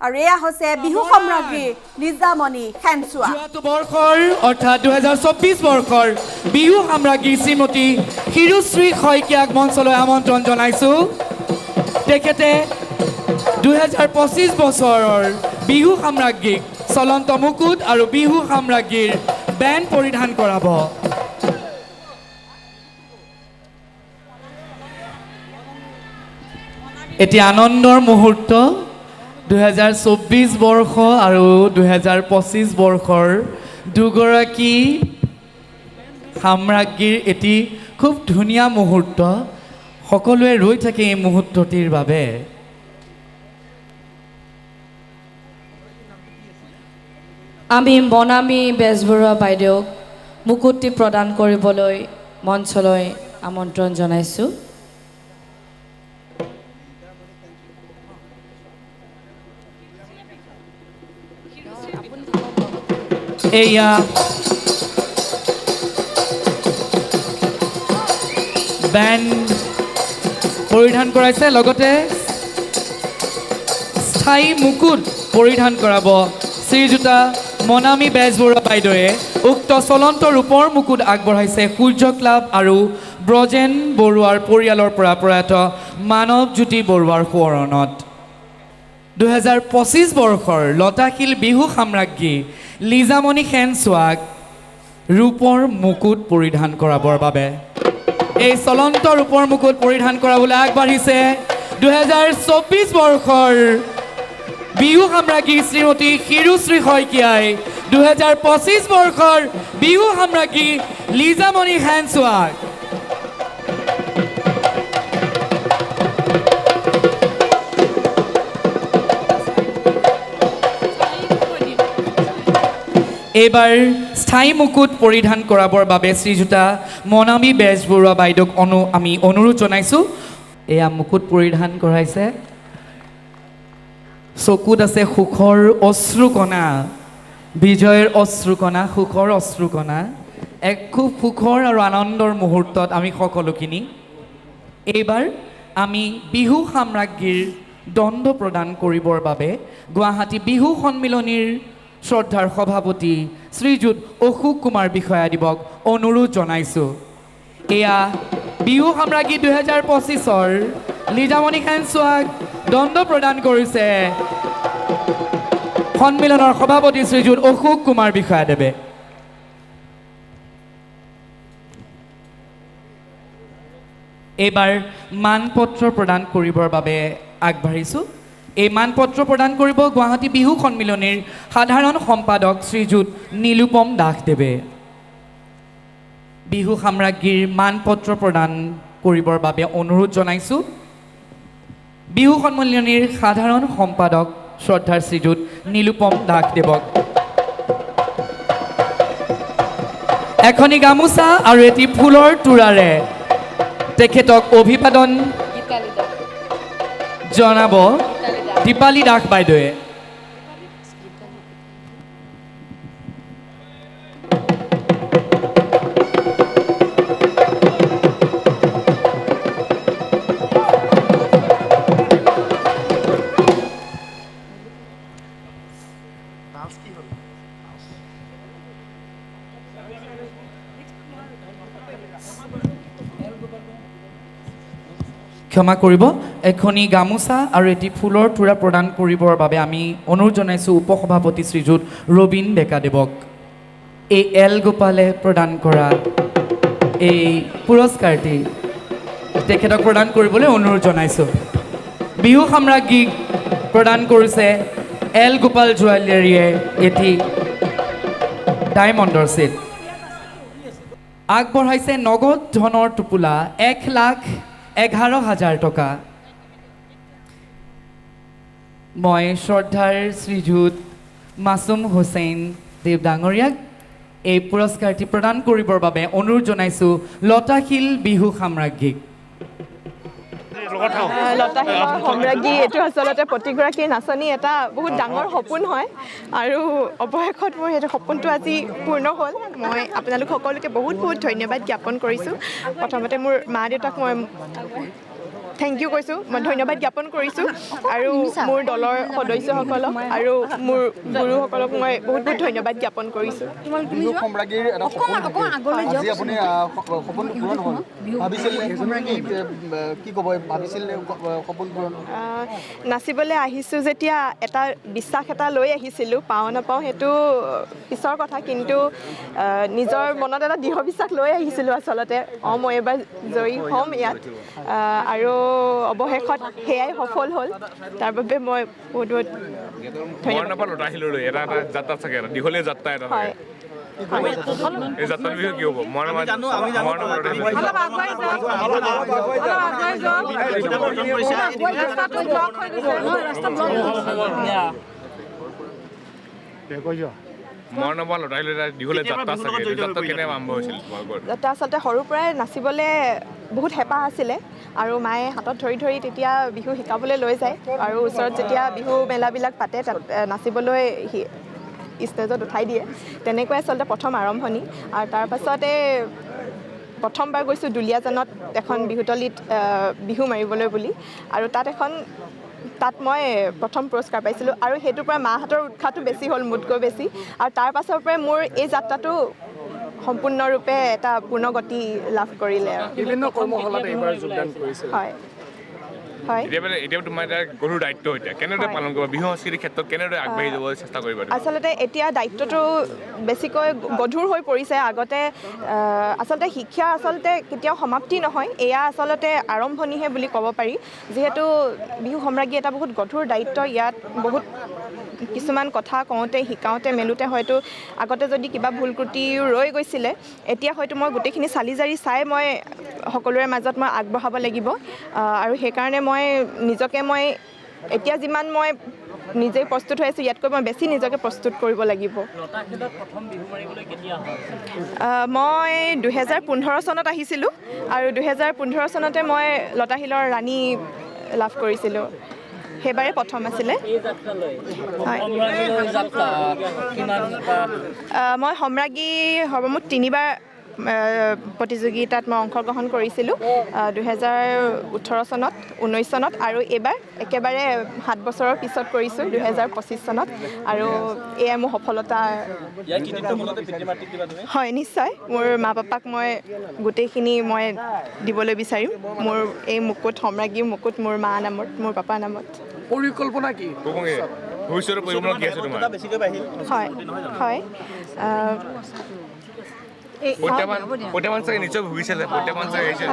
আৰু এয়া হৈছে বিহু সম্ৰাজ্ঞী লিজামণি খেনচুৱা যোৱাটো বৰ্ষৰ অৰ্থাৎ 2024 বৰ্ষৰ বিহু সম্ৰাজ্ঞী শ্ৰীমতী হিৰুশ্ৰী শইকীয়াক মঞ্চলৈ আমন্ত্ৰণ জনাইছোঁ তেখেতে 2025 বছৰৰ বিহু সম্ৰাজ্ঞীক চলন্ত মুকুট আৰু বিহু সম্ৰাজ্ঞীৰ বেণ্ড পৰিধান কৰাব এতিয়া আনন্দৰ মুহূৰ্ত 2024 বৰ্ষ আৰু 2025 বৰ্ষৰ দুগৰাকী সম্ৰাজ্ঞীৰ এটি খুব ধুনীয়া মুহূৰ্ত সকলোৱে ৰৈ থাকে এই মুহূৰ্তটিৰ বাবে আমি মনামী বেজবৰুৱা বাইদেউক মুকুটটি প্ৰদান কৰিবলৈ মঞ্চলৈ আমন্ত্ৰণ জনাইছোঁ এয়া বেণ্ড পৰিধান কৰাইছে লগতে স্থায়ী মুকুট পৰিধান কৰাব শ্ৰীযুতা মনামী বেজবৰুৱা বাইদেৱে উক্ত চলন্ত ৰূপৰ মুকুট আগবঢ়াইছে সূৰ্য ক্লাব আৰু ব্ৰজেন বৰুৱাৰ পৰিয়ালৰ পৰা প্ৰয়াত মানৱজ্যোতি বৰুৱাৰ সোঁৱৰণত 2025 বৰ্ষৰ লতাশিল বিহু সম্ৰাজ্ঞী লিজামণি খেনচুৱাক ৰূপৰ মুকুট পৰিধান কৰাবৰ বাবে এই চলন্ত ৰূপৰ মুকুট পৰিধান কৰাবলৈ আগবাঢ়িছে 2024 বৰ্ষৰ বিহু সম্ৰাজ্ঞী শ্ৰীমতী হিৰুশ্ৰী শইকীয়াই 2025 বৰ্ষৰ বিহু সম্ৰাজ্ঞী লিজামণি খেনচুৱাক এইবাৰ স্থায়ী মুকুট পৰিধান কৰাবৰ বাবে শ্ৰীযুতা মনামী বেজবৰুৱা বাইদেউক আমি অনুৰোধ জনাইছোঁ এয়া মুকুট পৰিধান কৰাইছে চকুত আছে সুখৰ অশ্ৰুকণা বিজয়ৰ অশ্ৰুকণা সুখৰ অশ্ৰুকণা এক খুব সুখৰ আৰু আনন্দৰ মুহূৰ্তত আমি সকলোখিনি এইবাৰ আমি বিহু সম্ৰাজ্ঞীৰ দণ্ড প্ৰদান কৰিবৰ বাবে গুৱাহাটী বিহু সন্মিলনীৰ শ্ৰদ্ধাৰ সভাপতি শ্ৰীযুত অশোক কুমাৰ বিষয়াদেৱক অনুৰোধ জনাইছোঁ এয়া বিহু সম্ৰাজ্ঞী 2025ৰ লিজামণি খেনচুৱাক দণ্ড প্ৰদান কৰিছে সন্মিলনৰ সভাপতি শ্ৰীযুত অশোক কুমাৰ বিষয়াদেৱে এইবাৰ মানপত্ৰ প্ৰদান কৰিবৰ বাবে আগবাঢ়িছোঁ এই মানপত্ৰ প্ৰদান কৰিব গুৱাহাটী বিহু সন্মিলনীৰ সাধাৰণ সম্পাদক শ্ৰীযুত নীলোপম দাসদেৱে বিহু সম্ৰাজ্ঞীৰ মানপত্ৰ প্ৰদান কৰিবৰ বাবে অনুৰোধ জনাইছোঁ বিহু সন্মিলনীৰ সাধাৰণ সম্পাদক শ্ৰদ্ধাৰ শ্ৰীযুত নীলোপম দাসদেৱক এখনি গামোচা আৰু এটি ফুলৰ তোৰাৰে তেখেতক অভিবাদন জনাব দীপালী দাস বাইদেৱে ক্ষমা কৰিব এখনি গামোচা আৰু এটি ফুলৰ তোৰা প্ৰদান কৰিবৰ বাবে আমি অনুৰোধ জনাইছোঁ উপসভাপতি শ্ৰীযুত ৰবীন ডেকাদেৱক এই এল গোপালে প্ৰদান কৰা এই পুৰস্কাৰটি তেখেতক প্ৰদান কৰিবলৈ অনুৰোধ জনাইছোঁ বিহু সম্ৰাজ্ঞীক প্ৰদান কৰিছে এল গোপাল জুৱেলাৰীয়ে এটি ডায়মণ্ডৰ ছেট আগবঢ়াইছে নগদ ধনৰ টোপোলা 1,11,000 টকা মই শ্ৰদ্ধাৰ শ্ৰীযুত মাছুম হুছেইন দেৱ ডাঙৰীয়াক এই পুৰস্কাৰটি প্ৰদান কৰিবৰ বাবে অনুৰোধ জনাইছোঁ লতাশিল বিহু সম্ৰাজ্ঞীক লতাশিলৰ সম্ৰাজ্ঞী এইটো আচলতে প্ৰতিগৰাকী নাচনী এটা বহুত ডাঙৰ সপোন হয় আৰু অৱশেষত মোৰ সেইটো সপোনটো আজি পূৰ্ণ হ'ল মই আপোনালোক সকলোকে বহুত বহুত ধন্যবাদ জ্ঞাপন কৰিছোঁ প্ৰথমতে মোৰ মা দেউতাক মই থেংক ইউ কৈছোঁ, মই ধন্যবাদ জ্ঞাপন কৰিছোঁ আৰু মোৰ দলৰ সদস্যসকলক আৰু মোৰ গুৰুসকলক মই বহুত বহুত ধন্যবাদ জ্ঞাপন কৰিছোঁ। বিহু সম্ৰাজ্ঞীৰ এটা সপোন আজি আপুনি সপোন পূৰণ হ'ল ভাবিছিল কি ক'ব ভাবিছিল সপোন পূৰণ নাচিবলৈ আহিছোঁ যেতিয়া এটা বিশ্বাস এটা লৈ আহিছিলোঁ, পাওঁ নাপাওঁ সেইটো পিছৰ কথা, কিন্তু নিজৰ মনত এটা দৃঢ় বিশ্বাস লৈ আহিছিলোঁ আচলতে মই এবাৰ জয়ী হ'ম ইয়াত আৰু অৱশেষত সেয়াই সফল হ'ল। তাৰ বাবে মই বহুত বহুত ধন্যবাদ। দীঘলীয়া যাত্ৰা এটা হয় এই যাত্ৰাৰ বিষয়ে কি হ'ব? যাত্ৰা আচলতে সৰুৰ পৰাই নাচিবলৈ বহুত হেঁপাহ আছিলে আৰু মায়ে হাতত ধৰি ধৰি তেতিয়া বিহু শিকাবলৈ লৈ যায় আৰু ওচৰত যেতিয়া বিহু মেলাবিলাক পাতে তাত নাচিবলৈ ষ্টেজত উঠাই দিয়ে। তেনেকৈ আচলতে প্ৰথম আৰম্ভণি আৰু তাৰপাছতে প্ৰথমবাৰ গৈছোঁ দুলীয়াজানত এখন বিহুতলীত বিহু মাৰিবলৈ বুলি আৰু তাত মই প্ৰথম পুৰস্কাৰ পাইছিলোঁ আৰু সেইটোৰ পৰা মাহঁতৰ উৎসাহটো বেছি হ'ল মোতকৈ বেছি আৰু তাৰ পাছৰ পৰাই মোৰ এই যাত্ৰাটো সম্পূৰ্ণৰূপে এটা পূৰ্ণগতি লাভ কৰিলে। বিভিন্ন কৰ্মশালাত এইবাৰ যোগদান কৰিছে। হয় হয় এতিয়া তোমাৰ এটা গধুৰ দায়িত্ব এতিয়া কেনেদৰে পালন কৰিব বিহু সংস্কৃতিৰ ক্ষেত্ৰত কেনেদৰে আগবাঢ়ি যাব চেষ্টা কৰিবা? আচলতে এতিয়া দায়িত্বটো বেছিকৈ গধুৰ হৈ পৰিছে। আগতে আচলতে শিক্ষা আচলতে কেতিয়াও সমাপ্তি নহয়, এয়া আচলতে আৰম্ভণিহে বুলি ক'ব পাৰি। যিহেতু বিহু সম্ৰাজ্ঞী এটা বহুত গধুৰ দায়িত্ব, ইয়াত বহুত কিছুমান কথা কওঁতে শিকাওঁতে মেলোঁতে হয়তো আগতে যদি কিবা ভুল ত্ৰুটি ৰৈ গৈছিলে, এতিয়া হয়তো মই গোটেইখিনি চালি জাৰি চাই মই সকলোৰে মাজত মই আগবঢ়াব লাগিব আৰু সেইকাৰণে মই নিজকে এতিয়া যিমান মই নিজে প্ৰস্তুত হৈ আছোঁ ইয়াতকৈ মই বেছি নিজকে প্ৰস্তুত কৰিব লাগিব। মই 2015 চনত আহিছিলোঁ আৰু 2015 চনতে মই লতাশিলৰ ৰাণী লাভ কৰিছিলোঁ, সেইবাৰে প্ৰথম আছিলে। মই সম্ৰাজ্ঞী সৰ্বমুঠ 3বাৰ প্ৰতিযোগিতাত মই অংশগ্ৰহণ কৰিছিলোঁ, 2018 চনত, 19 চনত আৰু এইবাৰ একেবাৰে 7 বছৰৰ পিছত কৰিছোঁ 2025 চনত আৰু এয়াই মোৰ সফলতা। হয় নিশ্চয়, মোৰ মা পাপাক মই গোটেইখিনি মই দিবলৈ বিচাৰিম। মোৰ এই মুকুট সম্ৰাজ্ঞীৰ মুকুট মোৰ মা নামত, মোৰ পাপাৰ নামত। পৰিকল্পনা কি? ভৱিষ্যতৰ পৰিকল্পনা কি আছে তোমাৰ? হয় হয় প্ৰত্যাহ্বান চাগে নিশ্চয় ভুগিছিলে, প্ৰত্যাহ্বান চাগে আহিছে।